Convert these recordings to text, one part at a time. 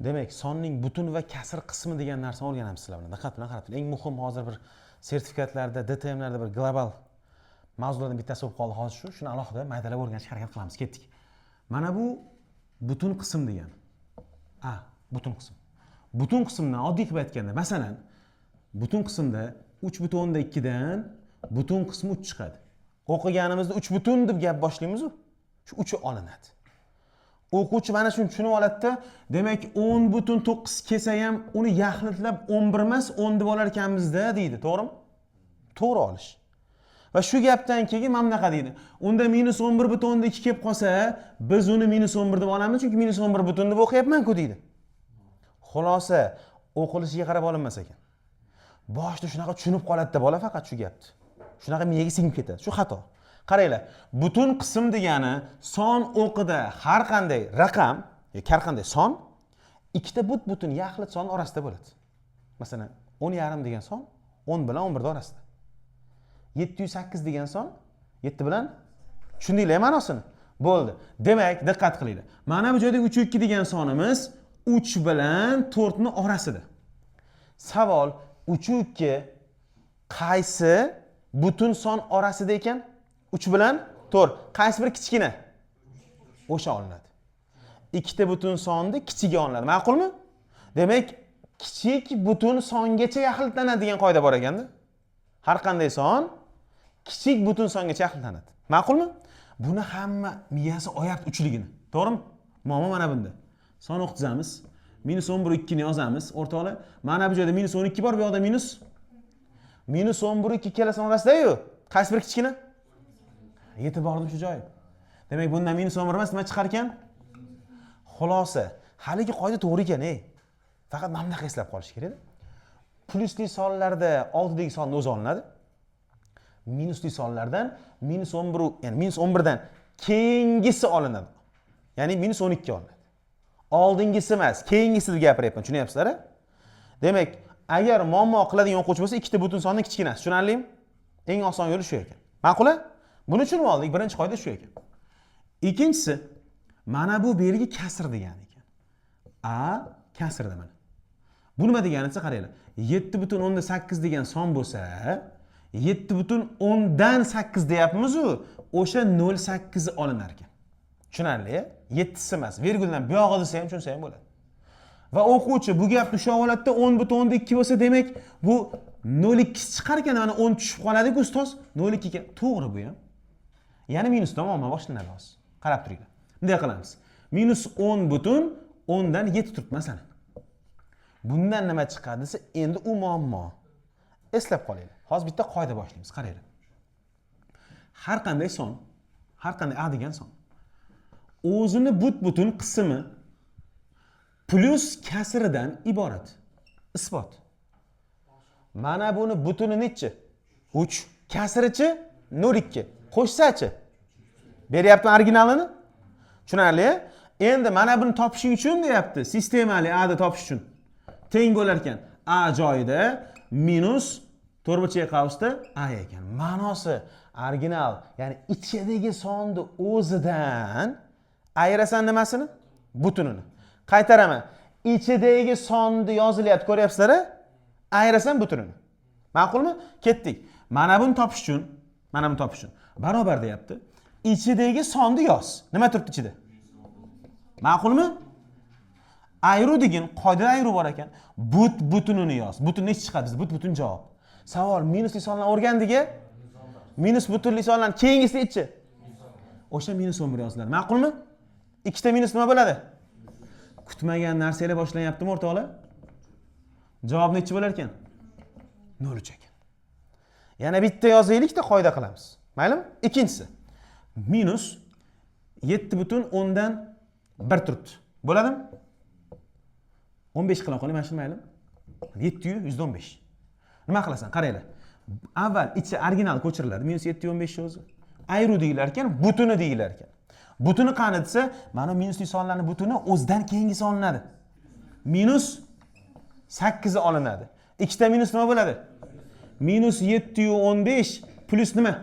Demak, sonning butun va kasr qismi degan narsani o'rganamiz sizlar bilan. Diqqat bilan qarab turing. Eng muhim hozir bir sertifikatlarda, DTMlarda bir global mavzulardan bittasi bo'lib qoldi hozir shu. Shuni alohida maydalab o'rganishga harakat qilamiz. Ketdik. Mana bu butun qism degani. Butun qism. Butun qismdan oddiy qilib aytganda, masalan, butun qismda 3/2 dan butun qismi 3 chiqadi. O'qiganimizda 3 butun deb gap boshlaymiz-ku. Shu 3i olinadi. O'quvchi mana shuni tushunib oladi-da, demak 10/9 kelsa ham uni yaxlitlab 11 emas 10 deb olar ekanmiz-da deydi, to'g'rimi? To'g'ri olish. Va shu gapdan keyin mana bunaqa deydi. Unda -11/2 kelib qolsa, biz uni -11 deb olamiz, chunki -11 deb o'qiyapman-ku deydi. Xulosa, o'qilishiga qarab olinmas ekan. Boshda shunaqa tushunib qoladi-da bola faqat shu gapni. Shunaqa miyaga singib ketadi. Shu xato. Qaranglar, butun qism degani son o'qida har qanday raqam yoki har qanday son ikkita butun yaxlit son orasida bo'ladi. Masalan, 10,5 degan son 10 bilan 11 orasida. 708 degan son 7 bilan tushundinglar ma'nosini? Bo'ldi. Demak, diqqat qilinglar. Mana bu joyda 3/2 degan sonimiz 3 bilan 4 ning orasida. Savol, 3/2 qaysi butun son orasida ekan? 3 bilan 4. Qaysi bir kichkina? O'sha olinadi. Ikkita butun sonni kichigi olinadi. Ma'qulmi? Demak, kichik butun songacha yaxlitlanadigan qoida bor ekanda. Har qanday son kichik butun songacha yaxlitlanadi. Ma'qulmi? Buni hamma miyasi oyapti uchligini. To'g'rimi? Muammo mana bunda. Son o'qitamiz. -11/2 ni yozamiz. O'rtoqlar, mana bu joyda -12 bor, bu yoqda -11/2 ikkala son orasida-yu. Qaysi bir kichkina? Yetib bordim shu joy. Demak, bundan -11 emas, nima chiqar ekan? Xulosa, haligi qoida to'g'ri ekan, Faqat mana bunaqa eslab qolish kerak edi. Plusli sonlarda oldidagi sonni o'zi olinadi. Minusli sonlardan -11, ya'ni -11 dan keyingisi olinadi. Ya'ni -12 olinadi. Oldingisi emas, keyingisi deb gapiryapman, tushunyapsizlar-a? Demak, agar muammo qiladigan o'quvchi bo'lsa, ikkita butun sonni kichkinasi, tushunarlimi? Eng oson yo'li shu ekan. Ma'qul-a? Buni tushunib oldik. Birinchi qoida shu ekan. Ikkinchisi, mana bu belgi kasr degani ekan. Kasrda mana. Bu nima degani esa qaranglar. 7/8 degan son bo'lsa, 7/10dan 8 deyapmiz-ku, o'sha 0,8 olinar ekan. Tushunarli-a? 7si emas, virguldan bu yog'i desa ham tushunsa ham bo'ladi. Va o'quvchi bu gapni tushunib oladi-da, 10/2 bo'lsa, demak, bu 0,2 chiqar ekan, mana 10 tushib qoladi-ku ustoz. 0,2 ga to'g'ri bu ham. Ya'ni minusdan muammo boshlanadi hozir. Qarab turinglar. Bunday qilamiz. -10/10 dan 7 turibdi masalan. Bundan nima chiqadi desa, endi u muammo. Eslab qolinglar. Hozir bitta qoida boshlaymiz. Qaranglar. Har qanday son, har qanday a degan son o'zini butun qismi plus kasridan iborat. Isbot. Mana buni butuni nechi? 3. Kasrichi 0,2. Qo'shsachi. Beryapti originalini? Tushunarli? Endi mana buni topish uchun deyapti, sistemali a da topish uchun. Teng bo'lar ekan. A joyida minus to'rtburchak qavsda a ekan. Ma'nosi original, ya'ni ichidagi sonni o'zidan ayirasan nimasini? Butunini. Qaytaraman. Ichidagi sonni yozilyapti, ko'ryapsizlar-a? Ayirasan butunini. Ma'qulmi? Ketdik. Mana buni topish uchun, barobar deyapti. Ichidagi sonni yoz. Nima turibdi ichida? Ma'qulmi? Ayru degan qoidada ayru bor ekan. Butunini yoz. Butun necha chiqadi bizda? Butun javob. Savol, minusli sonlarni o'rgandik-a? Minus butunli sonlarni keyingisi nechi? O'sha -11 yoziladi. Ma'qulmi? Ikkita minus nima bo'ladi? Kutmagan narsalar boshlanyaptimi, o'rtoqlar? Javob nechi bo'lar ekan? 0 ekan. Yana bitta yozaylik-da, qoida qilamiz. Maylimi? Ikkinchisi. Minus 7/10 dan 1 turibdi. Bo'ladimi? 15 qila qoling, mana shu maylimi? 7/115. Nima qilasan? Qaranglar. Avval ichi original ko'chiriladi. -7/15 o'zi. Ayru deyilar ekan, butuni deyilar ekan. Butuni qani desa, mana minusli sonlarning butuni o'zidan keyingisi olinadi. -8 olinadi. Ikkita minus nima bo'ladi? -7/15 plus nima?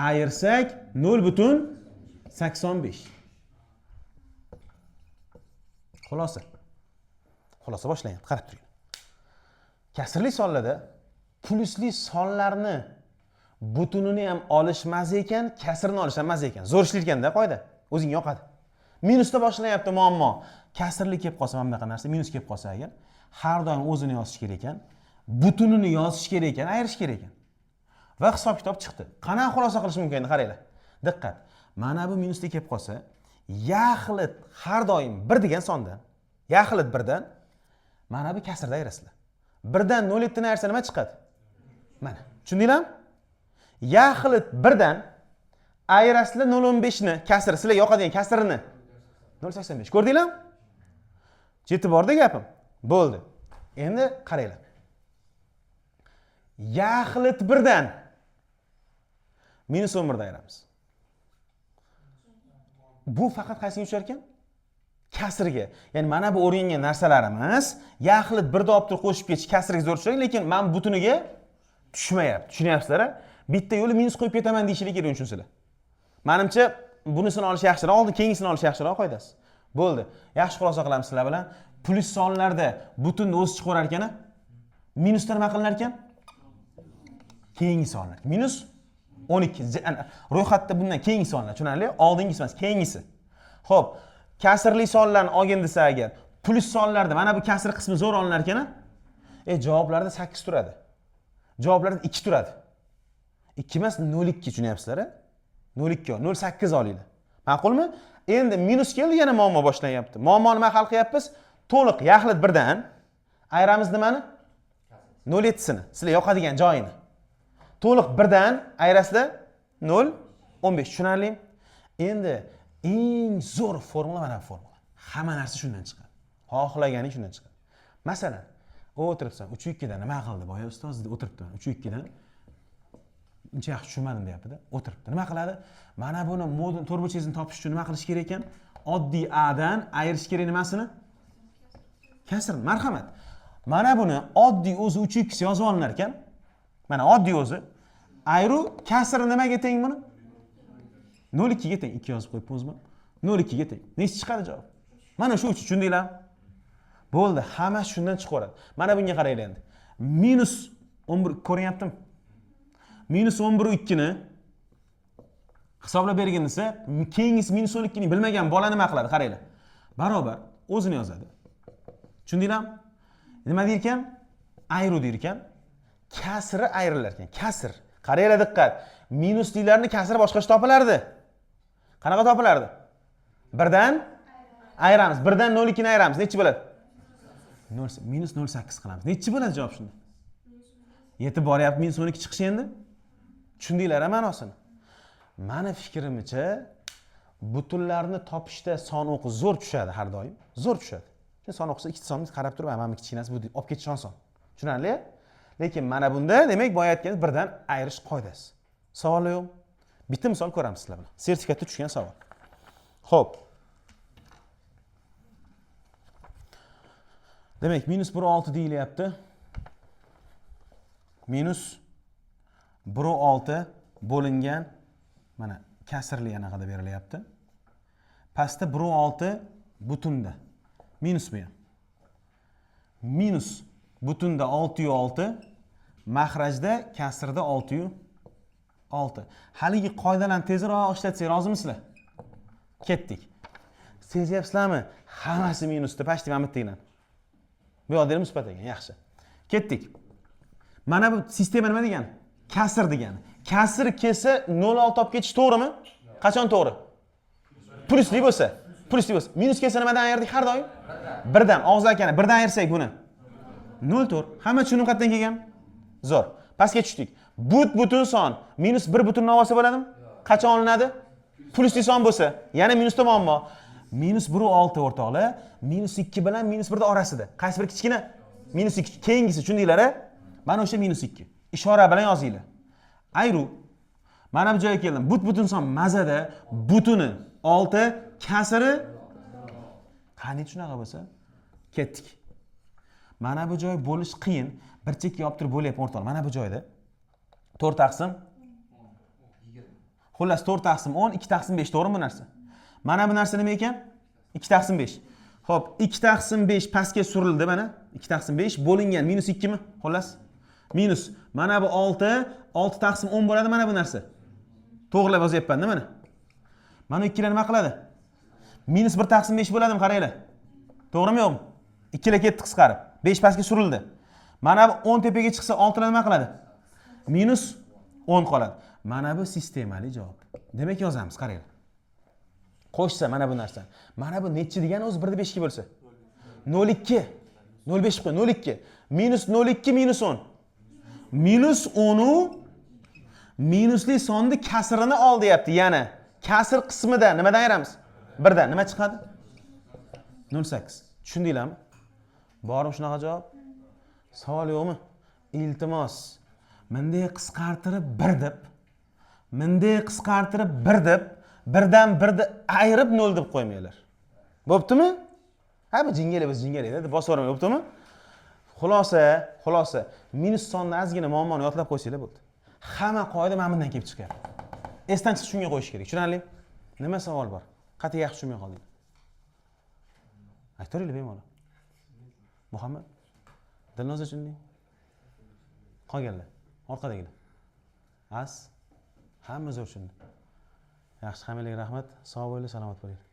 Ayirsak 0,85. Xulosa. Xulosa boshlanyapti, qarab turing. Kasrli sonlarda plyusli sonlarni butunini ham olish maz ekan, kasrni olish ham maz ekan. Zo'r ishlayotganda qoida. O'zingga yoqadi. Minusda boshlanyapti muammo. Kasrli kelib qolsa, mana bunaqa narsa minus kelib qolsa agar, har doim o'zini yozish kerak ekan, butunini yozish kerak ekan, ayirish kerak ekan. Va hisob kitob chiqdi. Qanaqa xulosa qilish mumkin endi qaranglar. Diqqat. Mana bu minusda kelib qolsa, yaxlit har doim 1 degan sondan, yaxlit 1 dan mana bu kasrda ayirasizlar. 1 dan 0,7 ni ayirsa nima chiqadi? Mana. Tushundinglarmi? Yaxlit 1 dan ayirasizlar 0,15 ni, kasr, sizlar yoqadigan kasrini 0,85. Ko'rdinglarmi? Yetib bordi gapim. Bo'ldi. Endi qaranglar. Yaxlit 1 dan minus 11 dan ayiramiz. Bu faqat qaysiga tushar ekan? Kasrga. Ya'ni mana bu o'rgangan narsalarimiz yaxlit 1 da olib turib qo'shib ketish kasrga zo'r tushadi, lekin men butuniga tushmayapti. Tushunyapsizlar-a? Bitta yo'li minus qo'yib ketaman deyishlik kerak tushunsalar. Menimcha bunisini olish yaxshiroq, oldin keyingisini olish yaxshiroq qoidasi. Bo'ldi. Yaxshi xulosa qilamiz sizlar bilan. Plyus sonlarda butunni o'zi chiqarar ekan, minusda nima qilinar ekan? Keyingi sonlar. Minus 12. Ro'yxatda bundan keyingi sonlar, tushunarli? Oldingisi emas, keyingisi. Xo'p, kasrli sonlarni olgin desa agar, plyus sonlarda mana bu kasr qismi zo'r olinar ekan, javoblarda 8 turadi. Javoblarda 2 turadi. 2 emas 0,2 tushunyapsizlar-a? 0,2, 0,8 olinglar. Ma'qulmi? Endi minus keldi, yana muammo boshlanyapti. Muammoni nima hal qilyapmiz? To'liq yaxlit 1 dan ayiramiz nimani? 0,7 sini. Sizlar yoqadigan joyini. To'liq 1 dan ayirasizlar 0,15. Tushunarli? Endi eng zo'r formula mana bu formula. Hamma narsa shundan chiqadi. Xohlaganing shundan chiqadi. Masalan, o'tiribsan 3,2 dan nima qildi boya ustoz deb o'tiribdi. 3,2 dan uncha yaxshi tushunmadim deyapti-da. O'tiribdi. Nima qiladi? Mana buni modul to'rtburchakni topish uchun nima qilish kerak ekan? Oddiy a dan ayirish kerak nimasini? Kasrni. Marhamat. Mana buni oddiy o'zi 3,2 yozib olinar ekan. Mana oddiy o'zi ayru kasri nimaga teng buni? 0,2 ga teng. 2 yozib qo'yibmizmi? 0,2 ga teng. Nechi chiqadi javob? Mana shu uchun tushundinglarmi? Bo'ldi, hammasi shundan chiqaveradi. Mana bunga qaranglar endi. Minus 11 ko'ryaptimi? Minus 11,2 ni hisoblab bergin desa, keyingisi minus 12 ni bilmagan bola nima qiladi? Qaranglar. Barobar o'zini yozadi. Tushundinglarmi? Nima deyir ekan? Ayru deyir ekan. Kasri ayrilar ekan. Kasr. Qaranglar diqqat. Minuslilarni kasri boshqacha topilardi. Qanaqa topilardi? 1 dan ayiramiz. 1 dan 0,2 ni ayiramiz. Nechi bo'ladi? Minus 0,8 qilamiz. Nechi bo'ladi javob shunda? Yetib boryapti minus 12 chiqishi endi. Tushundinglar-a ma'nosini? Meni fikrimcha butunlarni topishda son o'qi zo'r tushadi har doim. Zo'r tushadi. Son o'qisa ikkita sonni qarab turib, mana bu kichkinasi bu olib ketish oson. Tushunarli? Lekin mana bunda demak boya aytganingiz 1 dan ayirish qoidasi. Savol yo'q? Bitta misol ko'ramiz sizlar bilan. Sertifikatda tushgan savol. Xo'p. Demak, minus 1,6 deyilyapti. Minus 1,6 bo'lingan mana kasrli anaqada berilyapti. Pastda 1,6 butunda. Minus bu ham. Minus butunda 6,6, mahrajda kasrda 6,6. Haligi qoidalarni tezroq ishlatsak rozimisizlar? Ketdik. Sezyapsizlarmi? Hammasi minusda, pashti mana bittagidan. Bu yoqda musbat ekan, yaxshi. Ketdik. Mana bu sistema nima degani? Kasr degani. Kasr kelsa 0,6 olib ketish to'g'rimi? Qachon to'g'ri? Plyusli bo'lsa. Plyusli bo'lsa. Minus kelsa nimadan ayirdik har doim? 1 dan. Og'iz akani 1 dan ayirsak buni 0,4. Hamma tushunib qayerdan kelgan? Zo'r. Pastga tushdik. Butun son minus 1 butunni olsa bo'ladimi? Qachon olinadi? Plyusli son bo'lsa. Yana minusda muammo. Minus 1,6 o'rtoqlar, minus 2 bilan minus 1 orasida. Qaysi bir kichkina? Minus 2. Keyingisi tushundinglar-a? Mana o'sha minus 2. Ishora bilan yozinglar. Ayru. Mana bu joyga keldim. Butun son mazada butuni 6, kasri qani shunaqa bo'lsa? Ketdik. Mana bu joy bo'lish qiyin. Bir chekka olib turib bo'lyapman o'rtoqlar. Mana bu joyda 4 taqsim 20. Xullas 4 taqsim 10, 2 taqsim 5 to'g'rimi bu narsa? Mana bu narsa nima ekan? 2 taqsim 5. Xo'p, 2 taqsim 5 pastga surildi mana. 2 taqsim 5 bo'lingan -2 mi? Xullas. Minus. Mana bu 6, 6 taqsim 10 bo'ladi mana bu narsa. To'g'rilab yozyapman-da mana. Mana 2 lar nima qiladi? -1 taqsim 5 bo'ladimi, qaranglar. To'g'rimi yo'qmi? 2 lar ketdi qisqarib. 5 pastga surildi. Mana bu 10 tepaga chiqsa 6 lar nima qiladi? -10 qoladi. Mana bu sistemali javob. Demak yozamiz, qaranglar. Qo'shsa mana bu narsa. Mana bu nechi degani o'zi 1 5 ga bo'lsa? 0,2. 0,5 qo'y, 0,2. -0,2 -10. -10 u minusli sonni kasrini ol deyapti. Ya'ni kasr qismida nimadan ayiramiz? 1 dan nima chiqadi? 0,8. Tushundinglarmi? Bormi shunaqa javob? Savol yo'qmi? Iltimos. Bunday qisqartirib 1 deb, bunday qisqartirib 1 deb, 1 dan 1 ni ayirib 0 deb qo'ymanglar. Bo'ptimi? Ha, bu jingalak biz jingalak deb bosib o'rmay, bo'ptimi? Xulosa, minus sonni ozgina muammoni yodlab qo'ysanglar bo'ldi. Hamma qoida mana bundan kelib chiqyapti. Esdan chiqib shunga qo'yish kerak. Tushunarli? Nima savol bor? Qat'iy yaxshi tushunmay qoldinglar. Aytaringlar bemalol. Muhammad, Dilnoza tushunding? Qolganlar, orqadagilar. Hamma zo'r tushundi. Yaxshi, hammaga rahmat. Sog' bo'linglar, salomat bo'linglar.